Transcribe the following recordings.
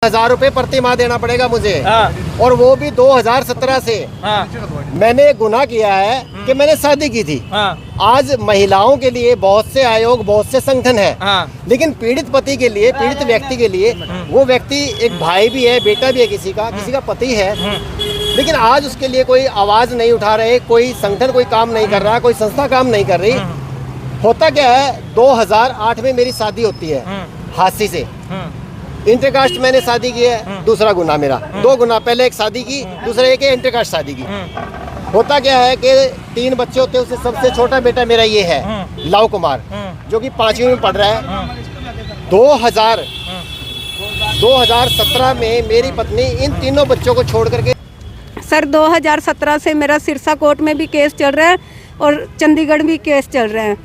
1000 रुपए प्रति माह देना पड़ेगा मुझे। और वो भी 2017 से। मैंने गुनाह किया है कि मैंने शादी की थी। आज महिलाओं के लिए बहुत से आयोग, बहुत से संगठन है, लेकिन पीड़ित पति के लिए, पीड़ित व्यक्ति के लिए, वो व्यक्ति एक भाई भी है, बेटा भी है, किसी का पति है, लेकिन आज उसके लिए कोई आवाज नहीं उठा रहे, कोई संगठन कोई काम नहीं कर रहा, कोई संस्था काम नहीं कर रही। होता क्या है, 2008 में मेरी शादी होती है हादसे से। इंटरकास्ट मैंने शादी की है, दूसरा गुना मेरा। 2 गुना, पहले एक शादी की, दूसरा एक इंटरकास्ट शादी की। होता क्या है कि 3 बच्चे होते हैं, उससे सबसे छोटा बेटा मेरा ये है, लव कुमार, जो कि 5वीं में पढ़ रहा है। 2017 में मेरी पत्नी इन तीनों बच्चों को छोड़ करके। सर 2017 से मेरा सिरसा कोर्ट में भी केस चल रहा है और चंडीगढ़ भी केस चल रहे हैं।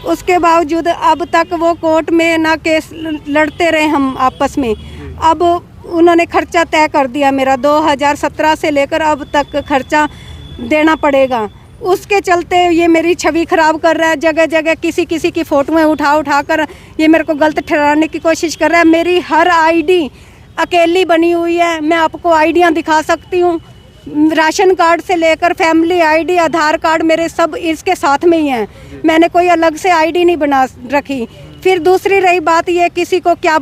उसके बावजूद अब तक वो कोर्ट में ना केस लड़ते रहे हम आपस में। अब उन्होंने खर्चा तय कर दिया मेरा, 2017 से लेकर अब तक खर्चा देना पड़ेगा। उसके चलते ये मेरी छवि खराब कर रहा है। जगह जगह किसी की फ़ोटोएं उठा कर ये मेरे को गलत ठहराने की कोशिश कर रहा है। मेरी हर आईडी अकेली बनी हुई है, मैं आपको आईडियाँ दिखा सकती हूँ। राशन कार्ड से लेकर फैमिली आईडी, आधार कार्ड मेरे सब इसके साथ में ही हैं। मैंने कोई अलग से आईडी नहीं बना रखी। फिर दूसरी रही बात ये, किसी को क्या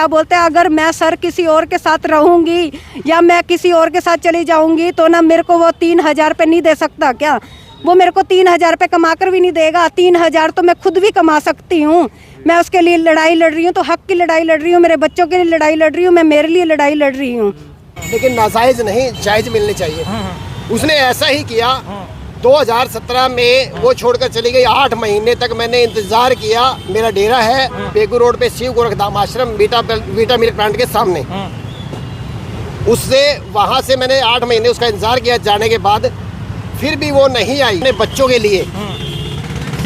बोलते। अगर मैं सर किसी और के साथ रहूँगी या मैं किसी और के साथ चली जाऊँगी तो ना मेरे को वो 3000 रुपये नहीं दे सकता क्या? वो मेरे को 3000 रुपये कमा कर भी नहीं देगा। 3000 तो मैं खुद भी कमा सकती हूँ। मैं उसके लिए लड़ाई लड़ रही हूँ, तो हक की लड़ाई लड़ रही हूँ, मेरे बच्चों के लिए लड़ाई लड़ रही हूँ, मैं मेरे लिए लड़ाई लड़ रही हूँ। लेकिन नाजायज नहीं, जायज मिलनी चाहिए। उसने ऐसा ही किया। 2017 में वो छोड़कर चली गई। 8 महीने तक मैंने इंतजार किया। मेरा डेरा है बेगू रोड पे, शिव गोरखधाम आश्रम, वीटा मिल्क प्लांट के सामने। उससे वहां से मैंने 8 महीने उसका इंतजार किया। जाने के बाद फिर भी वो नहीं आई। अपने बच्चों के लिए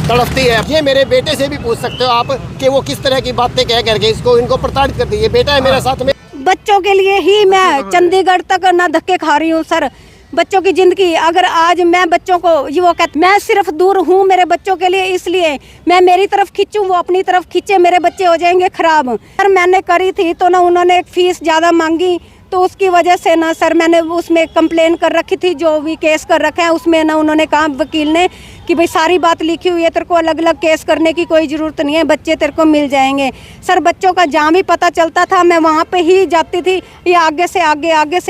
तड़पती है। ये मेरे बेटे से भी पूछ सकते हो आप कि वो किस तरह की बातें कह करके इनको प्रताड़ित करती है। बेटा है मेरा साथ में। बच्चों के लिए ही मैं चंडीगढ़ तक ना धक्के खा रही हूँ सर। बच्चों की जिंदगी, अगर आज मैं बच्चों को वो कहते, मैं सिर्फ दूर हूँ मेरे बच्चों के लिए, इसलिए मैं मेरी तरफ खींचूँ, वो अपनी तरफ खींचे, मेरे बच्चे हो जाएंगे खराब। सर मैंने करी थी तो ना उन्होंने एक फीस ज़्यादा मांगी, तो उसकी वजह से ना सर मैंने उसमें कंप्लेन कर रखी थी। जो भी केस कर रखा है उसमें ना उन्होंने कहा वकील ने कि भाई सारी बात लिखी हुई है, तेरे को अलग अलग केस करने की कोई ज़रूरत नहीं है, बच्चे तेरे को मिल जाएंगे। सर बच्चों का जहाँ भी पता चलता था मैं वहाँ पे ही जाती थी। ये आगे से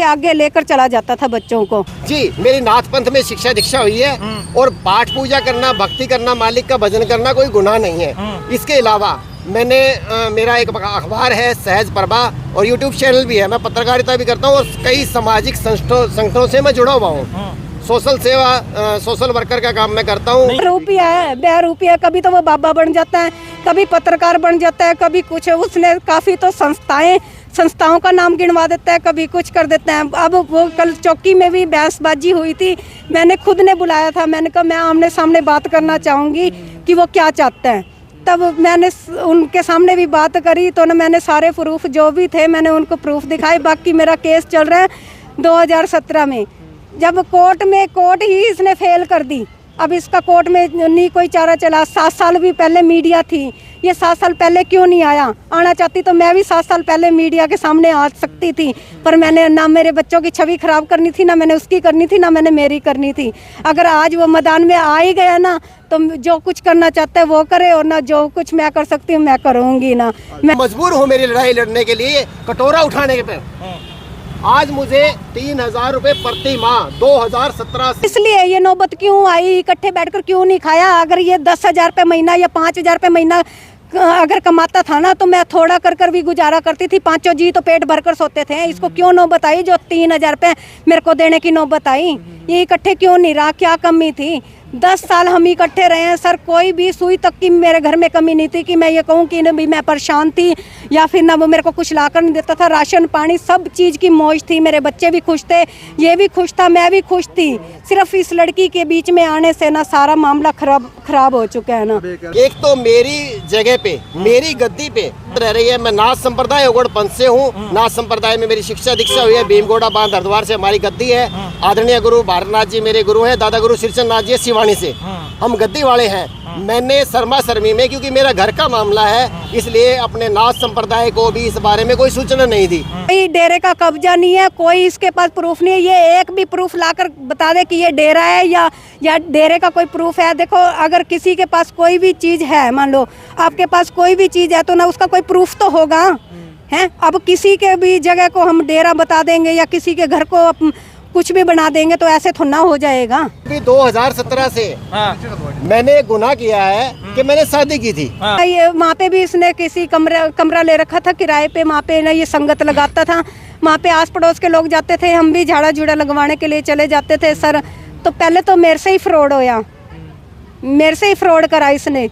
आगे लेकर चला जाता था बच्चों को। जी, मेरी नाथ पंथ में शिक्षा दीक्षा हुई है और पाठ पूजा करना, भक्ति करना, मालिक का भजन करना कोई गुनाह नहीं है। इसके अलावा मैंने मेरा एक अखबार है सहज प्रभा और यूट्यूब चैनल भी है। मैं पत्रकारिता भी करता हूँ और कई सामाजिक संगठनों से मैं जुड़ा हुआ हूँ। सोशल सेवा, सोशल वर्कर का काम मैं करता हूँ। रुपया है, बेरुपया, कभी तो वो बाबा बन जाता है, कभी पत्रकार बन जाता है, कभी कुछ। उसने काफ़ी तो संस्थाओं का नाम गिनवा देता है, कभी कुछ कर देता है। अब वो कल चौकी में भी बहसबाजी हुई थी, मैंने खुद ने बुलाया था। मैंने कहा मैं आमने सामने बात करना चाहूँगी कि वो क्या चाहते हैं। तब मैंने उनके सामने भी बात करी तो ना मैंने सारे प्रूफ जो भी थे मैंने उनको प्रूफ दिखाए। बाकी मेरा केस चल रहा है 2017 में। जब कोर्ट ही इसने फेल कर दी। अब इसका कोर्ट में नहीं कोई चारा चला। 7 साल भी पहले मीडिया थी, ये 7 साल पहले क्यों नहीं आया? आना चाहती तो मैं भी 7 साल पहले मीडिया के सामने आ सकती थी, पर मैंने ना मेरे बच्चों की छवि खराब करनी थी, ना मैंने उसकी करनी थी, ना मैंने मेरी करनी थी। अगर आज वो मैदान में आ ही गया ना तो जो कुछ करना चाहता है वो करे, और ना जो कुछ मैं कर सकती हूँ मैं करूँगी ना। मैं मजबूर हूँ मेरी लड़ाई लड़ने के लिए, कटोरा उठाने के पे। आज मुझे 3000 रुपए प्रति माह 2017 से। इसलिए ये नौबत क्यों आई? इकट्ठे बैठकर क्यों नहीं खाया? अगर ये 10,000 रुपये महीना या 5,000 रुपये महीना अगर कमाता था ना तो मैं थोड़ा कर भी गुजारा करती थी। 5 जी तो पेट भरकर सोते थे। इसको क्यों नौबत आई जो 3000 रुपये मेरे को देने की नौबत आई? ये इकट्ठे क्यों नहीं रहा? क्या कमी थी? 10 साल हम इकट्ठे रहे हैं सर, कोई भी सुई तक की मेरे घर में कमी नहीं थी कि मैं ये कहूँ कि भी मैं परेशान थी या फिर ना वो मेरे को कुछ लाकर नहीं देता था। राशन पानी सब चीज़ की मौज थी, मेरे बच्चे भी खुश थे, ये भी खुश था, मैं भी खुश थी। सिर्फ इस लड़की के बीच में आने से ना सारा मामला खराब हो चुका है ना। एक तो मेरी जगह पे, मेरी गद्दी पे रह रही है। मैं नाथ संप्रदाय ओगड़ पंथ से हूँ। नाथ संप्रदाय में मेरी शिक्षा दीक्षा हुई है। भीमगोड़ा बांध हरिद्वार से हमारी गद्दी है। आदरणीय गुरु भारतनाथ जी मेरे गुरु हैं, दादा गुरु श्रीचंद नाथ जी शिवानी से हम गद्दी वाले हैं। मैंने शर्मा शर्मी में, क्योंकि मेरा घर का मामला है, इसलिए अपने नाथ संप्रदाय को भी इस बारे में कोई सूचना नहीं दी। कोई डेरे का कब्जा नहीं है, कोई इसके पास प्रूफ नहीं है। ये एक भी प्रूफ लाकर बता दे कि ये डेरा है या डेरे का कोई प्रूफ है। देखो, अगर किसी के पास कोई भी चीज है, मान लो आपके पास कोई भी चीज है, तो ना उसका कोई प्रूफ तो होगा हैं। अब किसी के भी जगह को हम डेरा बता देंगे या किसी के घर को कुछ भी बना देंगे तो ऐसे थोड़ा ना हो जाएगा। अभी 2017 से मैंने एक गुनाह किया है कि मैंने शादी की थी। ये वहाँ पे भी इसने किसी कमरा ले रखा था किराए पे। वहाँ पे ना ये संगत लगाता था। वहाँ पे आस पड़ोस के लोग जाते थे, हम भी झाड़ा झूड़ा लगवाने के लिए चले जाते थे। सर, तो पहले तो मेरे से ही फ्रॉड होया, मेरे से ही फ्रॉड करा इसने।